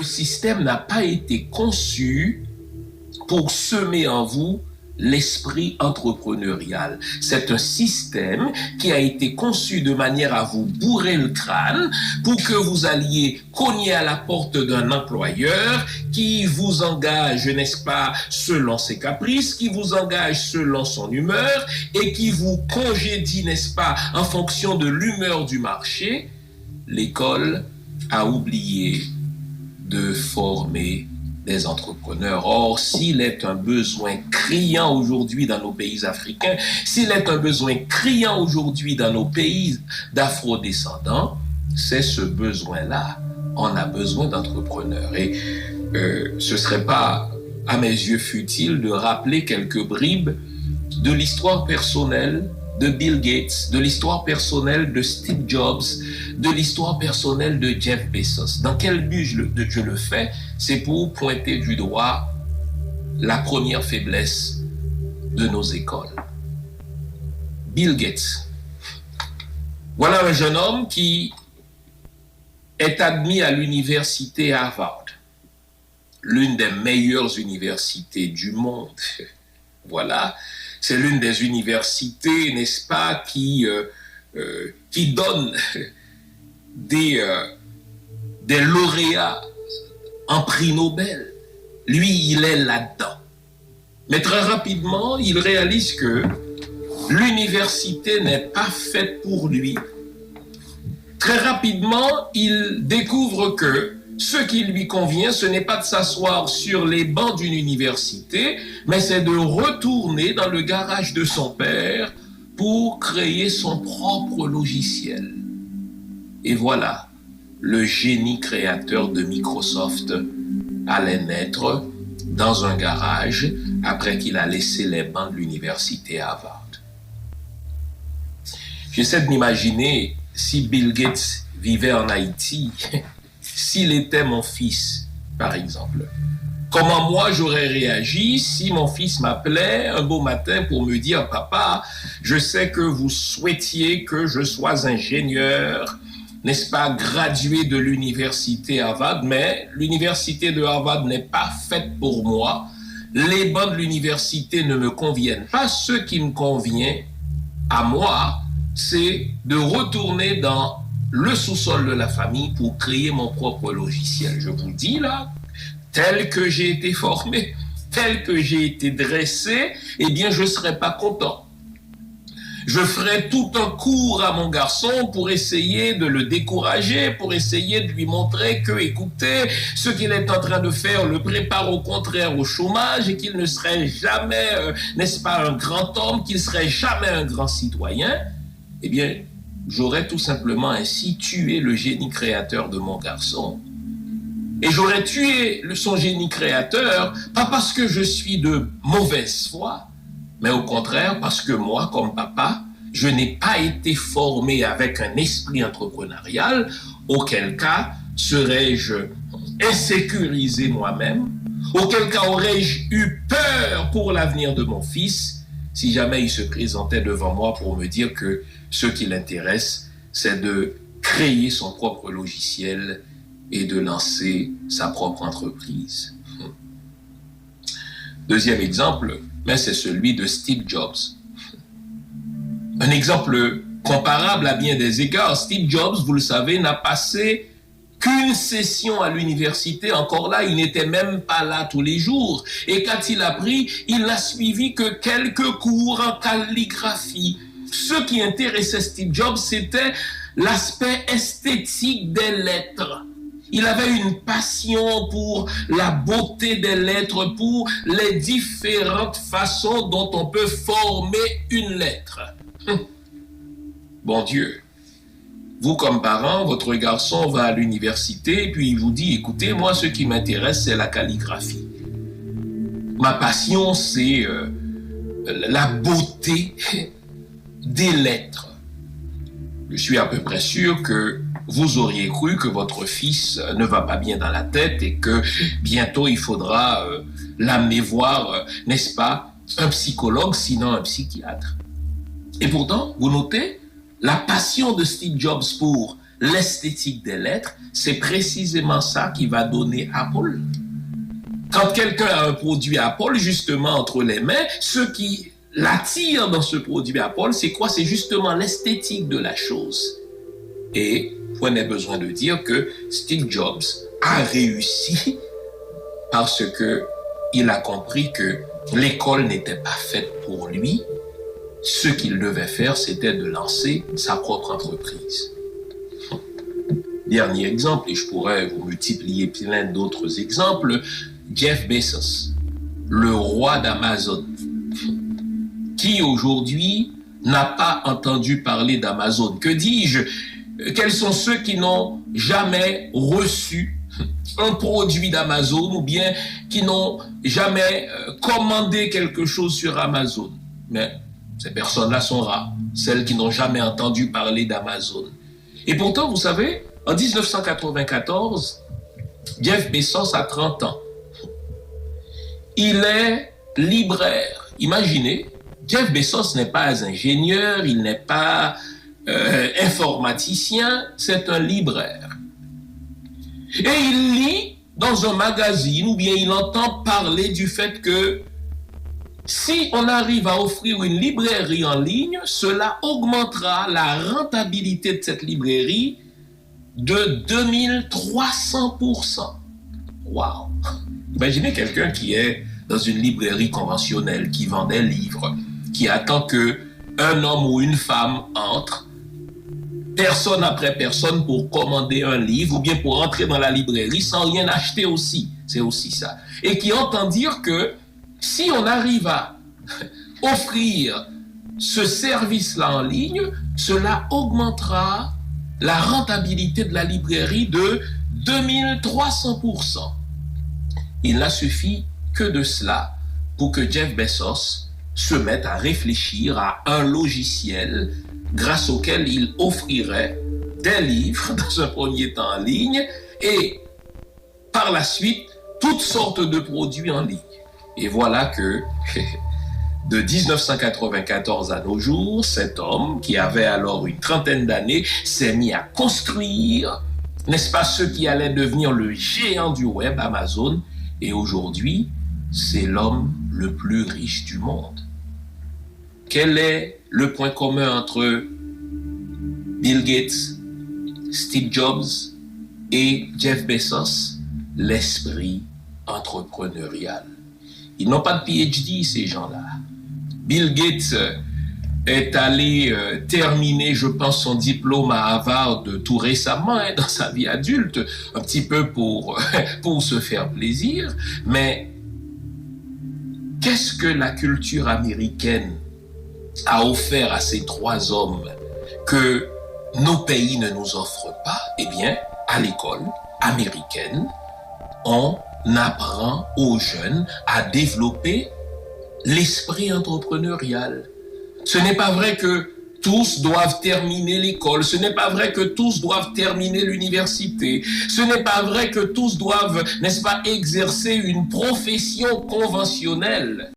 le système n'a pas été conçu pour semer en vous l'esprit entrepreneurial. C'est un système qui a été conçu de manière à vous bourrer le crâne pour que vous alliez cogner à la porte d'un employeur qui vous engage, n'est-ce pas, selon ses caprices, qui vous engage selon son humeur et qui vous congédie, n'est-ce pas, en fonction de l'humeur du marché. L'école a oublié de former des entrepreneurs. Or, s'il est un besoin criant aujourd'hui dans nos pays africains, s'il est un besoin criant aujourd'hui dans nos pays d'afro-descendants, c'est ce besoin-là. On a besoin d'entrepreneurs. Et ce serait pas, à mes yeux, futile de rappeler quelques bribes de l'histoire personnelle de Bill Gates, de l'histoire personnelle de Steve Jobs, de l'histoire personnelle de Jeff Bezos. Dans quel but je le fais? C'est pour pointer du doigt la première faiblesse de nos écoles. Bill Gates. Voilà un jeune homme qui est admis à l'université Harvard, l'une des meilleures universités du monde. Voilà. C'est l'une des universités, n'est-ce pas, qui donne des lauréats en prix Nobel. Lui, il est là-dedans. Mais très rapidement, il réalise que l'université n'est pas faite pour lui. Très rapidement, il découvre que ce qui lui convient, ce n'est pas de s'asseoir sur les bancs d'une université, mais c'est de retourner dans le garage de son père pour créer son propre logiciel. Et voilà, le génie créateur de Microsoft allait naître dans un garage après qu'il a laissé les bancs de l'université Harvard. J'essaie de m'imaginer si Bill Gates vivait en Haïti, s'il était mon fils, par exemple. Comment moi j'aurais réagi si mon fils m'appelait un beau matin pour me dire « Papa, je sais que vous souhaitiez que je sois ingénieur, n'est-ce pas, gradué de l'université Harvard, mais l'université de Harvard n'est pas faite pour moi. Les bancs de l'université ne me conviennent pas. Ce qui me convient à moi, c'est de retourner dans le sous-sol de la famille pour créer mon propre logiciel. » Je vous dis là, tel que j'ai été formé, tel que j'ai été dressé, eh bien je ne serais pas content. Je ferai tout un cours à mon garçon pour essayer de le décourager, pour essayer de lui montrer que, écoutez, ce qu'il est en train de faire le prépare au contraire au chômage et qu'il ne serait jamais, n'est-ce pas, un grand homme, qu'il ne serait jamais un grand citoyen. Eh bien, j'aurais tout simplement ainsi tué le génie créateur de mon garçon. Et j'aurais tué son génie créateur, pas parce que je suis de mauvaise foi, mais au contraire parce que moi, comme papa, je n'ai pas été formé avec un esprit entrepreneurial, auquel cas serais-je insécurisé moi-même, auquel cas aurais-je eu peur pour l'avenir de mon fils, si jamais il se présentait devant moi pour me dire que ce qui l'intéresse, c'est de créer son propre logiciel et de lancer sa propre entreprise. Deuxième exemple, mais c'est celui de Steve Jobs. Un exemple comparable à bien des égards. Steve Jobs, vous le savez, n'a passé qu'une session à l'université. Encore là, il n'était même pas là tous les jours. Et quand il a pris, il n'a suivi que quelques cours en calligraphie. Ce qui intéressait Steve Jobs, c'était l'aspect esthétique des lettres. Il avait une passion pour la beauté des lettres, pour les différentes façons dont on peut former une lettre. Bon Dieu, vous comme parent, votre garçon va à l'université et puis il vous dit, écoutez, moi ce qui m'intéresse c'est la calligraphie. Ma passion c'est la beauté des lettres. Je suis à peu près sûr que vous auriez cru que votre fils ne va pas bien dans la tête et que bientôt il faudra l'amener voir, n'est-ce pas, un psychologue, sinon un psychiatre. Et pourtant, vous notez la passion de Steve Jobs pour l'esthétique des lettres, c'est précisément ça qui va donner Apple. Quand quelqu'un a un produit Apple, justement, entre les mains, ce qui l'attire dans ce produit Apple, c'est quoi? C'est justement l'esthétique de la chose. Et point n'est besoin de dire que Steve Jobs a réussi parce que il a compris que l'école n'était pas faite pour lui. Ce qu'il devait faire, c'était de lancer sa propre entreprise. Dernier exemple, et je pourrais vous multiplier plein d'autres exemples, Jeff Bezos, le roi d'Amazon, qui aujourd'hui n'a pas entendu parler d'Amazon. Que dis-je? Quels sont ceux qui n'ont jamais reçu un produit d'Amazon ou bien qui n'ont jamais commandé quelque chose sur Amazon? Mais ces personnes-là sont rares, celles qui n'ont jamais entendu parler d'Amazon. Et pourtant, vous savez, en 1994, Jeff Bezos a 30 ans. Il est libraire. Imaginez, Jeff Bezos n'est pas ingénieur, il n'est pas informaticien, c'est un libraire. Et il lit dans un magazine ou bien il entend parler du fait que si on arrive à offrir une librairie en ligne, cela augmentera la rentabilité de cette librairie de 2300%. Waouh! Imaginez quelqu'un qui est dans une librairie conventionnelle, qui vend des livres, qui attend que un homme ou une femme entre, personne après personne, pour commander un livre ou bien pour entrer dans la librairie sans rien acheter aussi. C'est aussi ça. Et qui entend dire que si on arrive à offrir ce service-là en ligne, cela augmentera la rentabilité de la librairie de 2300%. Il n'a suffi que de cela pour que Jeff Bezos se mette à réfléchir à un logiciel grâce auquel il offrirait des livres dans un premier temps en ligne et par la suite toutes sortes de produits en ligne. Et voilà que de 1994 à nos jours, cet homme qui avait alors une trentaine d'années s'est mis à construire, n'est-ce pas, ce qui allait devenir le géant du web, Amazon. Et aujourd'hui, c'est l'homme le plus riche du monde. Quel est le point commun entre Bill Gates, Steve Jobs et Jeff Bezos? L'esprit entrepreneurial. Ils n'ont pas de PhD, ces gens-là. Bill Gates est allé terminer, je pense, son diplôme à Harvard tout récemment, dans sa vie adulte, un petit peu pour se faire plaisir. Mais qu'est-ce que la culture américaine a offert à ces trois hommes que nos pays ne nous offrent pas? Eh bien, à l'école américaine, on apprend aux jeunes à développer l'esprit entrepreneurial. Ce n'est pas vrai que tous doivent terminer l'école, ce n'est pas vrai que tous doivent terminer l'université, ce n'est pas vrai que tous doivent, n'est-ce pas, exercer une profession conventionnelle.